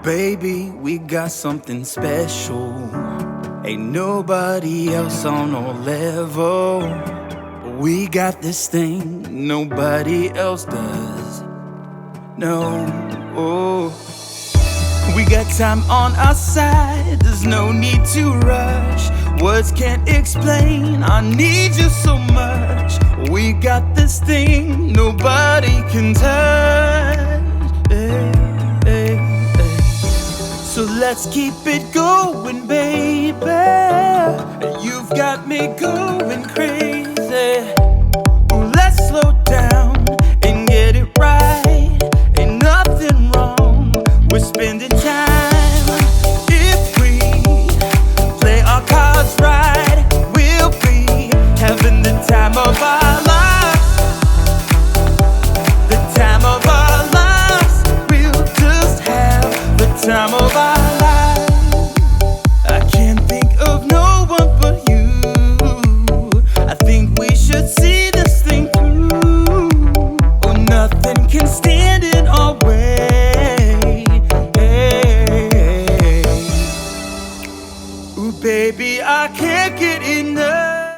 Baby, we got something special. Ain't nobody else on our level. We got this thing nobody else does. No, oh. We got time on our side, there's no need to rush. Words can't explain, I need you so much. We got this thing nobody can touch. Hey, hey, hey. So let's keep it going, baby. You've got me going crazy. Let's slow down and get it right. Ain't nothing wrong with spending time. If we play our cards right, we'll be having the time of our lives. The time of our lives. We'll just have the time of our lives.